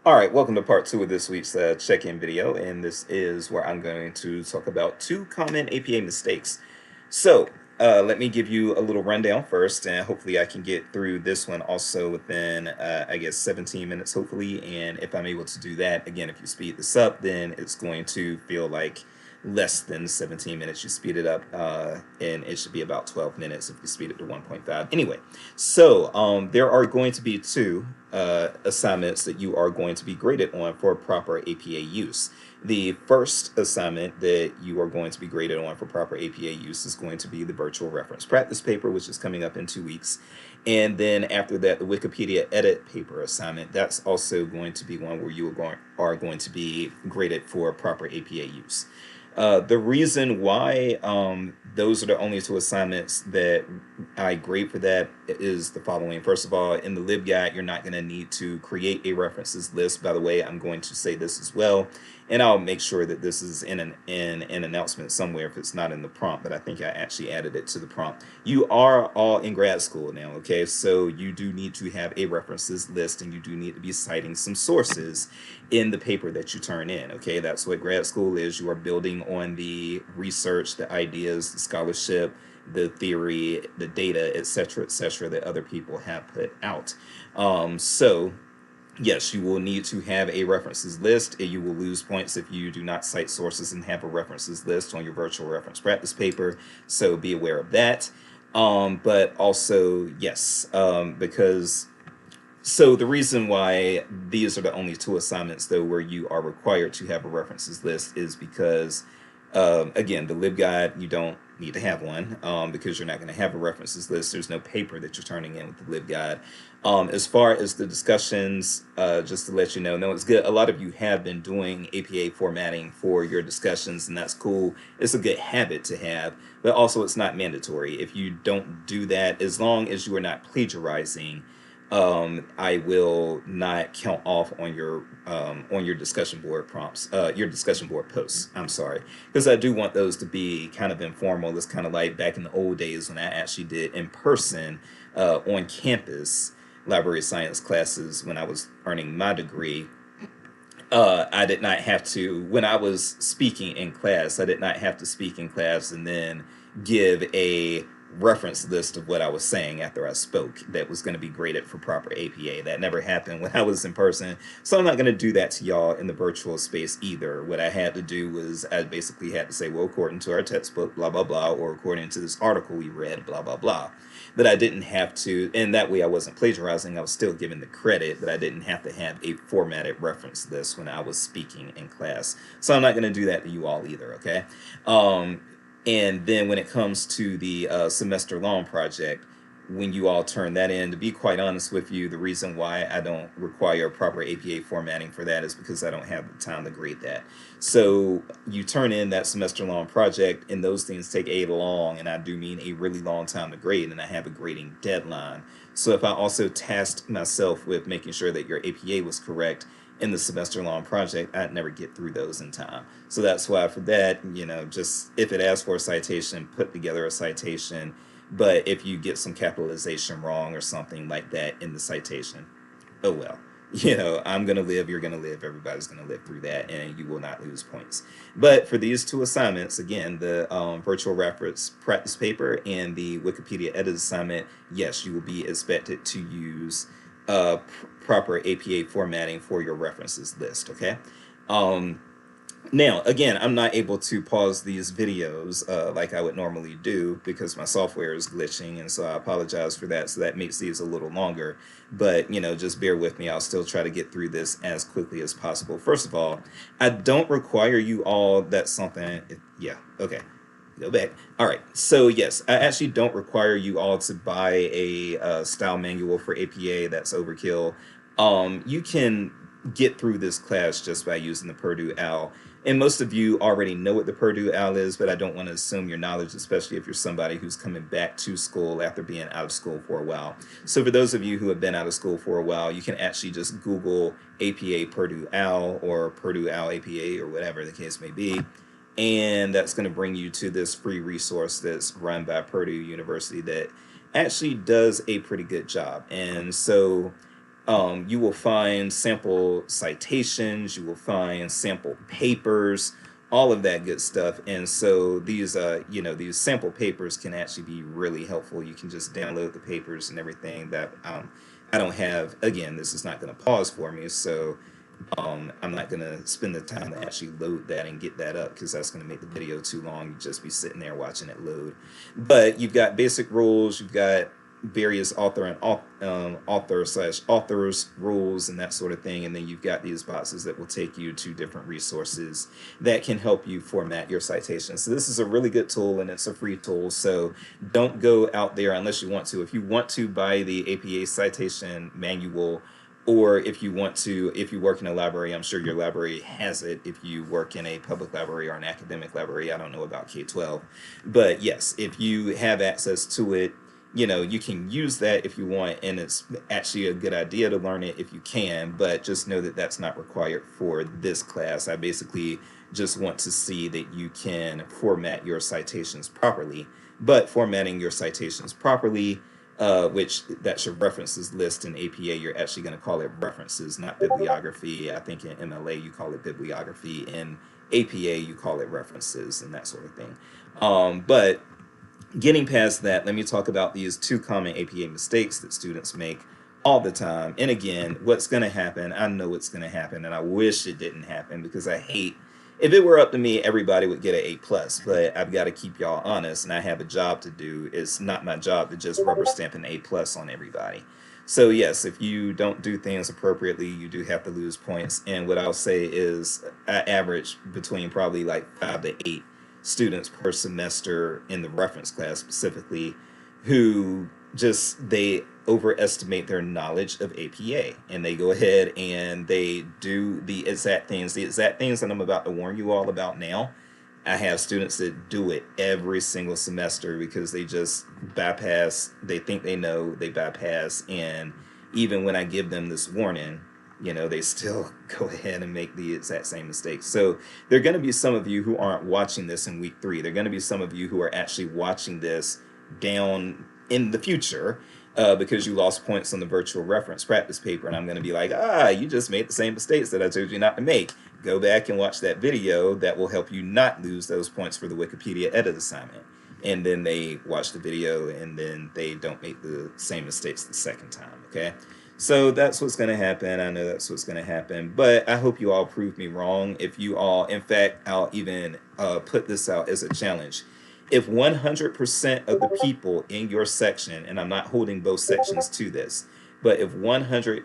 All right, welcome to part two of this week's check-in video, and this is where I'm going to talk about two common APA mistakes. So, let me give you a little rundown first, and hopefully I can get through this one also within, I guess, 17 minutes, hopefully. And if I'm able to do that, again, if you speed this up, then it's going to feel like less than 17 minutes. You speed it up, and it should be about 12 minutes if you speed it to 1.5. Anyway, so there are going to be two assignments that you are going to be graded on for proper APA use. The first assignment that you are going to be graded on for proper APA use is going to be the virtual reference practice paper, which is coming up in 2 weeks. And then after that, the Wikipedia edit paper assignment, that's also going to be one where you are going to be graded for proper APA use. The reason why those are the only two assignments that I grade for that is the following. First of all, in the LibGuide, you're not going to need to create a references list. By the way, I'm going to say this as well, and I'll make sure that this is in an announcement somewhere if it's not in the prompt, but I think I actually added it to the prompt. You are all in grad school now, okay? So you do need to have a references list, and you do need to be citing some sources in the paper that you turn in, okay? That's what grad school is. You are building on the research, the ideas, the scholarship, the theory, the data, et cetera, that other people have put out. So yes, you will need to have a references list, and you will lose points if you do not cite sources and have a references list on your virtual reference practice paper. So be aware of that. But also, yes, because so the reason why these are the only two assignments, though, where you are required to have a references list is because, again, the LibGuide, you don't need to have one because you're not going to have a references list. There's no paper that you're turning in with the LibGuide. As far as the discussions, just to let you know, no, it's good. A lot of you have been doing APA formatting for your discussions, and that's cool. It's a good habit to have, but also it's not mandatory. If you don't do that, as long as you are not plagiarizing, I will not count off on your discussion board prompts, your discussion board posts. I'm sorry, because I do want those to be kind of informal. It's kind of like back in the old days when I actually did in person, on campus library science classes when I was earning my degree. I did not have to, when I was speaking in class, I did not have to speak in class and then give a reference list of what I was saying after I spoke that was going to be graded for proper APA. That never happened when I was in person. So I'm not going to do that to y'all in the virtual space either. What I had to do was I basically had to say, well, according to our textbook, blah, blah, blah, or according to this article we read, blah, blah, blah. That I didn't have to, and that way I wasn't plagiarizing. I was still given the credit, but I didn't have to have a formatted reference list when I was speaking in class. So I'm not going to do that to you all either, okay? And then when it comes to the semester long project, when you all turn that in, to be quite honest with you, the reason why I don't require proper APA formatting for that is because I don't have the time to grade that. So you turn in that semester long project, and those things take a long, and I do mean a really long time to grade, and I have a grading deadline. So if I also tasked myself with making sure that your APA was correct in the semester long project, I'd never get through those in time. So that's why for that, just if it asks for a citation, put together a citation. But if you get some capitalization wrong or something like that in the citation, oh well. I'm going to live, you're going to live, everybody's going to live through that, and you will not lose points. But for these two assignments, again, the virtual reference practice paper and the Wikipedia edit assignment, yes, you will be expected to use proper APA formatting for your references list, okay? Now, again, I'm not able to pause these videos like I would normally do because my software is glitching, and so I apologize for that. So that makes these a little longer, but just bear with me. I'll still try to get through this as quickly as possible. First of all, I don't require you all that something. Yeah, okay. Go back. All right. So yes, I actually don't require you all to buy a style manual for APA. That's overkill. You can get through this class just by using the Purdue OWL. And most of you already know what the Purdue OWL is, but I don't want to assume your knowledge, especially if you're somebody who's coming back to school after being out of school for a while. So for those of you who have been out of school for a while, you can actually just Google APA Purdue OWL or Purdue OWL APA or whatever the case may be. And that's going to bring you to this free resource that's run by Purdue University that actually does a pretty good job. And so You will find sample citations, you will find sample papers, all of that good stuff. And so these, these sample papers can actually be really helpful. You can just download the papers and everything that I don't have. Again, this is not going to pause for me, so I'm not going to spend the time to actually load that and get that up because that's going to make the video too long. You just be sitting there watching it load. But you've got basic rules, you've got various author and authors rules and that sort of thing, and then you've got these boxes that will take you to different resources that can help you format your citations. So this is a really good tool, and it's a free tool, so don't go out there unless you want to. If you want to buy the APA citation manual, or if you want to, if you work in a library, I'm sure your library has it. If you work in a public library or an academic library, I don't know about K-12, but yes, if you have access to it, you can use that if you want, and it's actually a good idea to learn it if you can, but just know that that's not required for this class. I basically just want to see that you can format your citations properly, but formatting your citations properly, which that's your references list in APA, you're actually going to call it references, not bibliography. I think in MLA you call it bibliography, in APA you call it references and that sort of thing. But getting past that, let me talk about these two common APA mistakes that students make all the time. And again, what's going to happen, I know it's going to happen, and I wish it didn't happen because I hate, if it were up to me, everybody would get an A+, but I've got to keep y'all honest, and I have a job to do. It's not my job to just rubber stamp an A+ on everybody. So yes, if you don't do things appropriately, you do have to lose points. And what I'll say is I average between probably like 5 to 8 students per semester in the reference class specifically who just they overestimate their knowledge of APA, and they go ahead and they do the exact things that I'm about to warn you all about now. I have students that do it every single semester because they just bypass, they think they know, they bypass, and even when I give them this warning, they still go ahead and make the exact same mistakes. So there are going to be some of you who aren't watching this in week 3. There are going to be some of you who are actually watching this down in the future because you lost points on the virtual reference practice paper. And I'm going to be like, you just made the same mistakes that I told you not to make. Go back and watch that video. That will help you not lose those points for the Wikipedia edit assignment. And then they watch the video and then they don't make the same mistakes the second time, okay? So that's what's going to happen. I know that's what's going to happen, but I hope you all prove me wrong. If you all, in fact, I'll even put this out as a challenge. If 100% of the people in your section, and I'm not holding both sections to this, but if 100%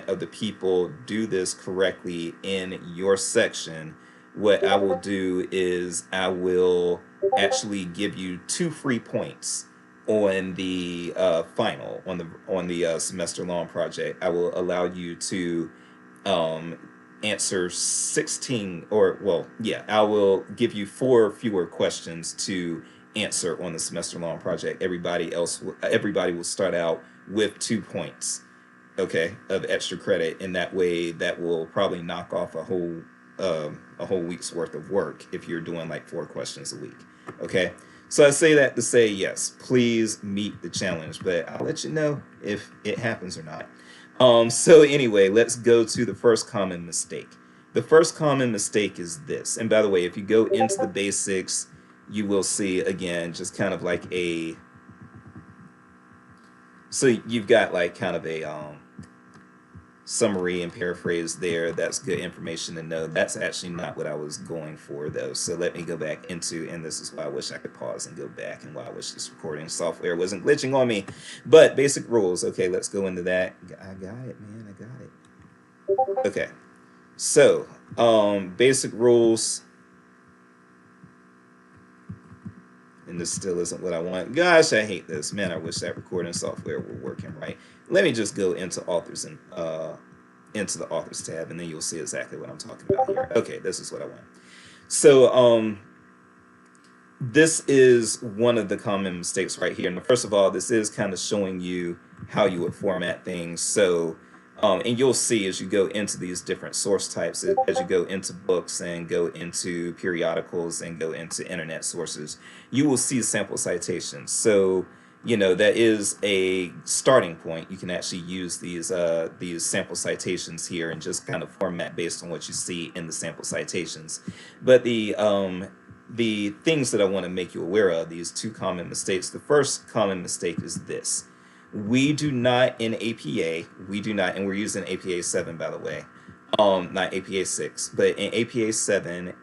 of the people do this correctly in your section, what I will do is I will actually give you 2 free points on the final, on the semester long project. I will allow you to answer 16, or well, yeah, I will give you 4 fewer questions to answer on the semester long project. Everybody will start out with 2 points, okay, of extra credit, and that way that will probably knock off a whole week's worth of work if you're doing like 4 questions a week, okay? So I say that to say, yes, please meet the challenge, but I'll let you know if it happens or not. So anyway, let's go to the first common mistake. The first common mistake is this. And by the way, if you go into the basics, you will see, again, just kind of like so you've got like kind of a summary and paraphrase there. That's good information to know. That's actually not what I was going for, though. So let me go back into, and this is why I wish I could pause and go back, and why I wish this recording software wasn't glitching on me. But basic rules. Okay, let's go into that. I got it, man. I got it. Okay. So, basic rules. And this still isn't what I want. Gosh, I hate this. Man, I wish that recording software were working right. Let me just go into authors and into the authors tab, and then you'll see exactly what I'm talking about here. Okay, this is what I want. So this is one of the common mistakes right here. And first of all, this is kind of showing you how you would format things. So and you'll see as you go into these different source types, as you go into books and go into periodicals and go into internet sources, you will see sample citations. So that is a starting point. You can actually use these sample citations here and just kind of format based on what you see in the sample citations. But the things that I want to make you aware of, these two common mistakes. The first common mistake is this: we do not in APA, we do not, and we're using APA 7 by the way, not APA 6, but in APA 7,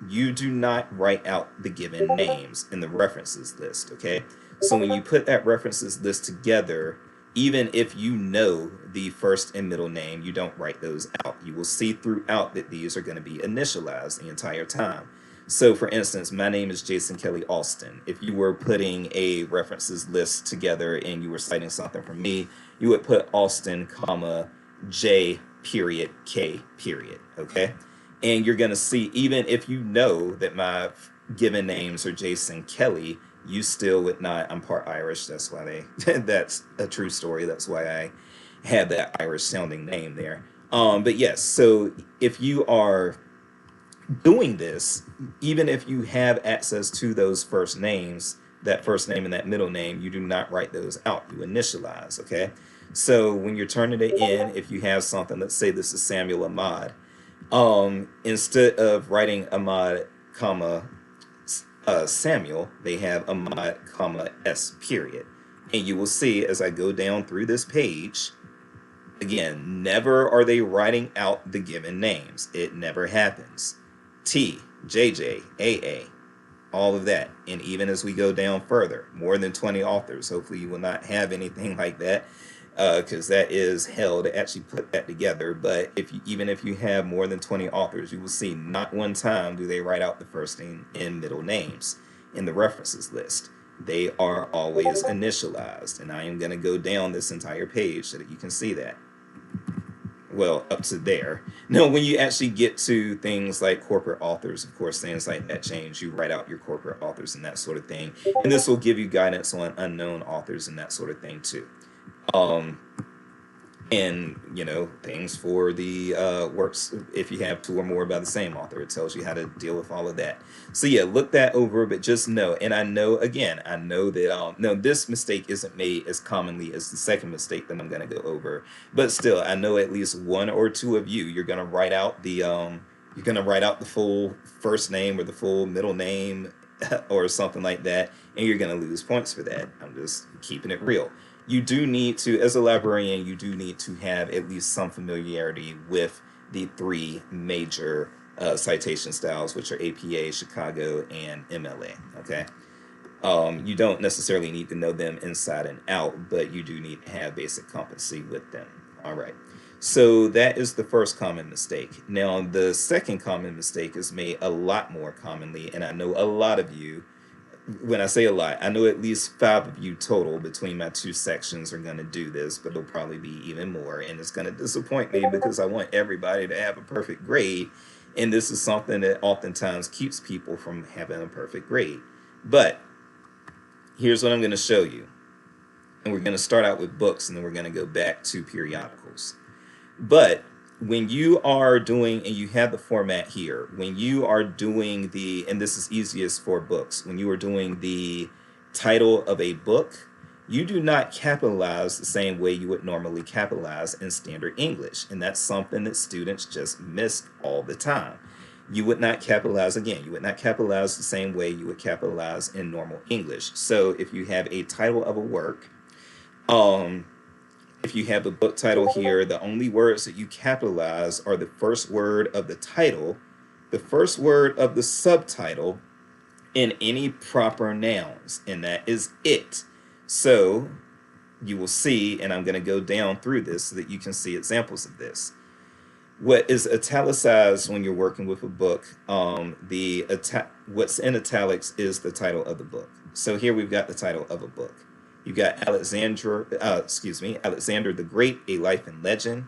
you do not write out the given names in the references list, okay? So when you put that references list together, even if you know the first and middle name, you don't write those out. You will see throughout that these are going to be initialized the entire time. So for instance, my name is Jason Kelly Alston. If you were putting a references list together and you were citing something from me, you would put Alston, comma, J period K period, okay? And you're going to see, even if you know that my given names are Jason Kelly, you still would not. I'm part Irish. That's why that's a true story. That's why I had that Irish sounding name there. But yes, so if you are doing this, even if you have access to those first names, that first name and that middle name, you do not write those out. You initialize, okay? So when you're turning it in, if you have something, let's say this is Samuel Ahmad, instead of writing Ahmad, comma, Samuel, they have Ahmad, comma, S period. And you will see as I go down through this page, again, never are they writing out the given names. It never happens. T, JJ, AA, all of that. And even as we go down further, more than 20 authors, hopefully you will not have anything like that, because that is hell to actually put that together. But even if you have more than 20 authors, you will see not one time do they write out the first name and middle names in the references list. They are always initialized. And I am going to go down this entire page so that you can see that. Well, up to there. Now, when you actually get to things like corporate authors, of course, things like that change. You write out your corporate authors and that sort of thing. And this will give you guidance on unknown authors and that sort of thing, too. And things for the works, if you have two or more by the same author, it tells you how to deal with all of that. So yeah, look that over, but just know, and I know that no, this mistake isn't made as commonly as the second mistake that I'm going to go over, but still I know at least one or two of you're going to write out the full first name or the full middle name or something like that, and you're going to lose points for that. I'm just keeping it real. You do need to, as a librarian, you do need to have at least some familiarity with the three major citation styles, which are APA, Chicago, and MLA. Okay. You don't necessarily need to know them inside and out, but you do need to have basic competency with them. All right. So that is the first common mistake. Now, the second common mistake is made a lot more commonly, and I know a lot of you, when I say a lot, I know at least 5 of you total between my two sections are going to do this, but there'll probably be even more. And it's going to disappoint me because I want everybody to have a perfect grade. And this is something that oftentimes keeps people from having a perfect grade. But here's what I'm going to show you. And we're going to start out with books, and then we're going to go back to periodicals. But when you are doing, and you have the format here, when you are doing and this is easiest for books, when you are doing the title of a book, you do not capitalize the same way you would normally capitalize in standard English. And that's something that students just miss all the time. You would not capitalize the same way you would capitalize in normal English. So if you have a title of a work, if you have the book title here, the only words that you capitalize are the first word of the title, the first word of the subtitle, and any proper nouns, and that is it. So you will see, and I'm going to go down through this so that you can see examples of this. What is italicized when you're working with a book, what's in italics is the title of the book. So here we've got the title of a book. You've got Alexander the Great, A Life and Legend.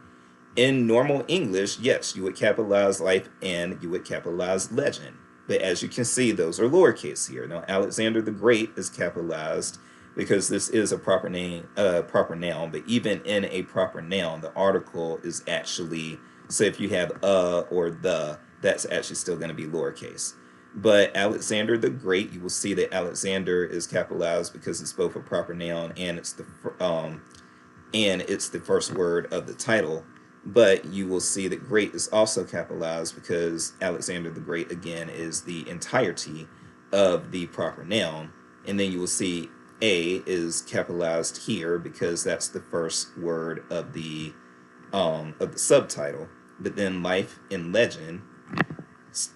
In normal English, yes, you would capitalize life and you would capitalize legend. But as you can see, those are lowercase here. Now, Alexander the Great is capitalized because this is a proper name, proper noun. But even in a proper noun, the article is actually, so if you have or the, that's actually still going to be lowercase. But Alexander the Great, you will see that Alexander is capitalized because it's both a proper noun and it's the first word of the title. But you will see that great is also capitalized because Alexander the Great, again, is the entirety of the proper noun. And then you will see A is capitalized here because that's the first word of the subtitle. But then life and legend,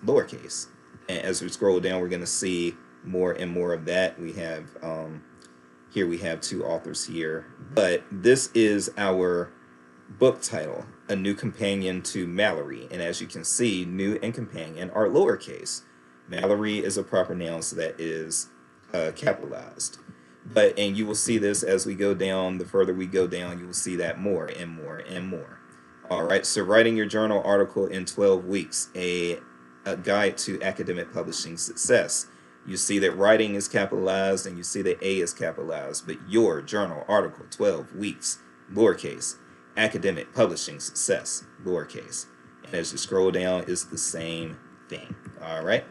lowercase. And as we scroll down, we're going to see more and more of that. Here we have two authors here, but this is our book title, A New Companion to Mallory. And as you can see, new and companion are lowercase. Mallory is a proper noun, so that is capitalized. And you will see this as we go down. The further we go down, you will see that more and more and more. All right, so writing your journal article in 12 weeks, a guide to academic publishing success. You see that writing is capitalized and you see that A is capitalized, but your journal article, 12 weeks, lowercase, academic publishing success, lowercase. And as you scroll down, it's the same thing. All right.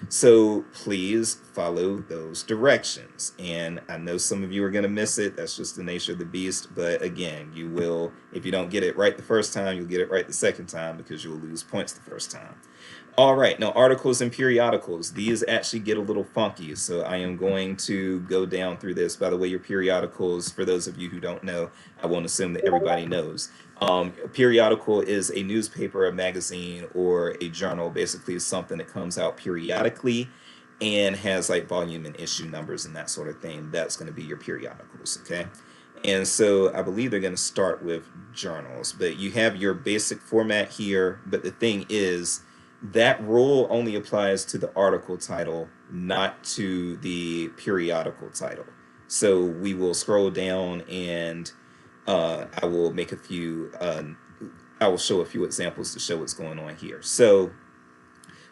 So please follow those directions. And I know some of you are going to miss it. That's just the nature of the beast. But again, you will, if you don't get it right the first time, you'll get it right the second time because you'll lose points the first time. All right, now articles and periodicals. These actually get a little funky, so I am going to go down through this. By the way, your periodicals, for those of you who don't know, I won't assume that everybody knows. A periodical is a newspaper, a magazine, or a journal. Basically, it's something that comes out periodically and has like volume and issue numbers and that sort of thing. That's going to be your periodicals, okay? And so I believe they're going to start with journals, but you have your basic format here. But the thing is, that rule only applies to the article title, not to the periodical title. So we will scroll down and I will make I will show a few examples to show what's going on here. So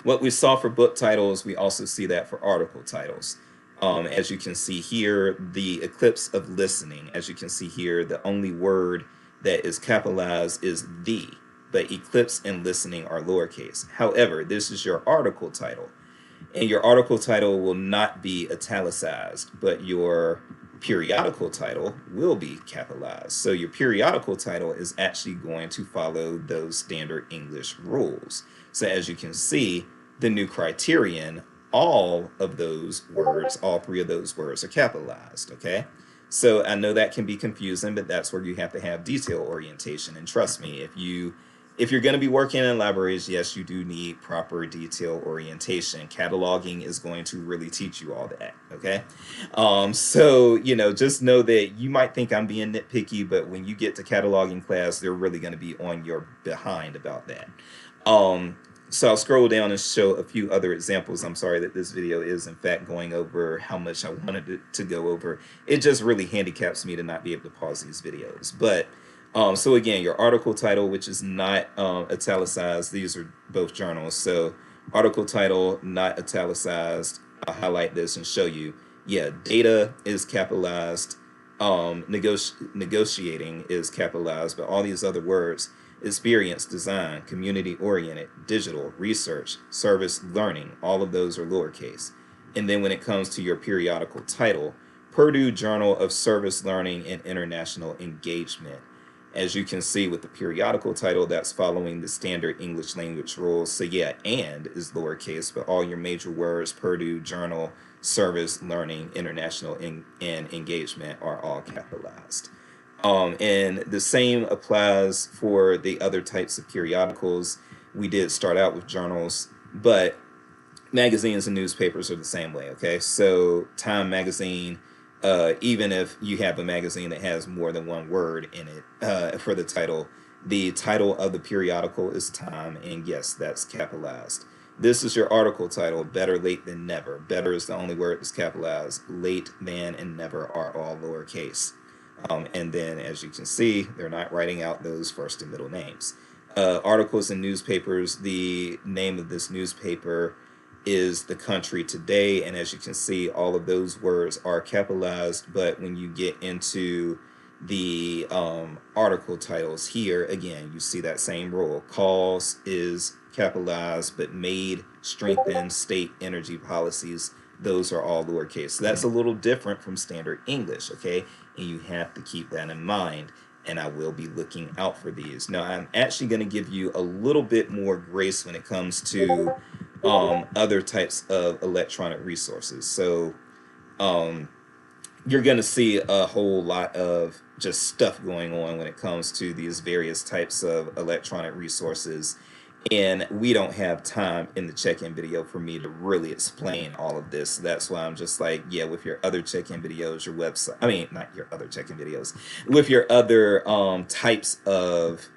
what we saw for book titles, we also see that for article titles. As you can see here, the eclipse of listening. As you can see here, the only word that is capitalized is the, but eclipse and listening are lowercase. However, this is your article title, and your article title will not be italicized, but your periodical title will be capitalized. So your periodical title is actually going to follow those standard English rules. So as you can see, the new criterion, all of those words, all three of those words are capitalized, okay? So I know that can be confusing, but that's where you have to have detail orientation. And trust me, if you're going to be working in libraries, yes, you do need proper detail orientation. Cataloging is going to really teach you all that, okay? So, just know that you might think I'm being nitpicky, but when you get to cataloging class, they're really going to be on your behind about that. So I'll scroll down and show a few other examples. I'm sorry that this video is, in fact, going over how much I wanted it to go over. It just really handicaps me to not be able to pause these videos. But so again, your article title, which is not italicized, these are both journals. So article title, not italicized. I'll highlight this and show you. Yeah, data is capitalized. Negotiating is capitalized, but all these other words, experience, design, community oriented, digital, research, service, learning, all of those are lowercase. And then when it comes to your periodical title, Purdue Journal of Service Learning and International Engagement. As you can see with the periodical title, that's following the standard English language rules. So yeah, and is lowercase, but all your major words, Purdue Journal, Service, Learning, International, and Engagement are all capitalized. And the same applies for the other types of periodicals. We did start out with journals, but magazines and newspapers are the same way, okay? So Time Magazine, even if you have a magazine that has more than one word in it for the title of the periodical is Time, and yes, that's capitalized. This is your article title, Better Late Than Never. Better is the only word that's capitalized. Late, than, and never are all lowercase. And then, as you can see, they're not writing out those first and middle names. Articles in newspapers, the name of this newspaper is The Country Today, and as you can see, all of those words are capitalized, but when you get into the article titles here, again, you see that same rule. Calls is capitalized, but made, strengthen, state energy policies, those are all lowercase. So that's a little different from standard English, okay? And you have to keep that in mind. And I will be looking out for these. Now, I'm actually going to give you a little bit more grace when it comes to other types of electronic resources. So, um, you're going to see a whole lot of just stuff going on when it comes to these various types of electronic resources. And we don't have time in the check-in video for me to really explain all of this. That's why I'm just like, yeah, with your other check-in videos, your website, I mean, not your other check-in videos, with your other types of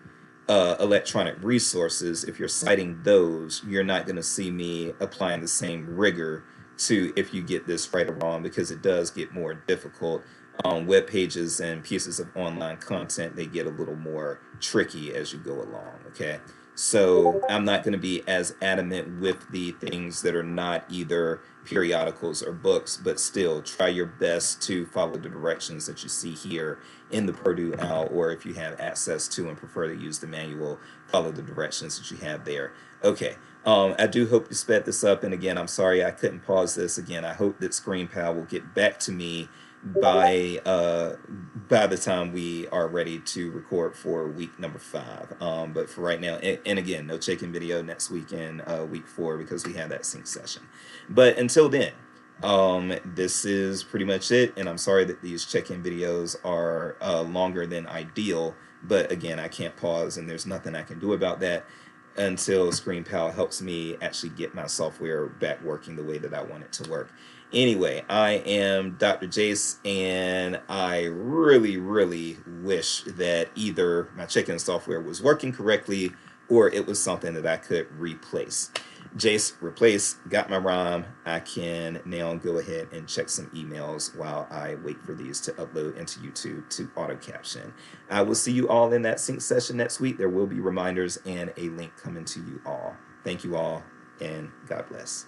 electronic resources, if you're citing those, you're not going to see me applying the same rigor to if you get this right or wrong, because it does get more difficult. Web pages and pieces of online content, they get a little more tricky as you go along, okay? So I'm not going to be as adamant with the things that are not either periodicals or books, but still try your best to follow the directions that you see here in the Purdue OWL, or if you have access to and prefer to use the manual, follow the directions that you have there. Okay, I do hope you sped this up, and again, I'm sorry I couldn't pause this. Again, I hope that ScreenPal will get back to me by the time we are ready to record for week number 5. But for right now, and again, no check-in video next week in week 4, because we have that sync session. But until then, this is pretty much it, and I'm sorry that these check-in videos are longer than ideal, but again, I can't pause, and there's nothing I can do about that until ScreenPal helps me actually get my software back working the way that I want it to work. Anyway, I am Dr. Jace, and I really, really wish that either my check-in software was working correctly or it was something that I could replace. Jace, replace, got my ROM. I can now go ahead and check some emails while I wait for these to upload into YouTube to auto caption. I will see you all in that sync session next week. There will be reminders and a link coming to you all. Thank you all, and God bless.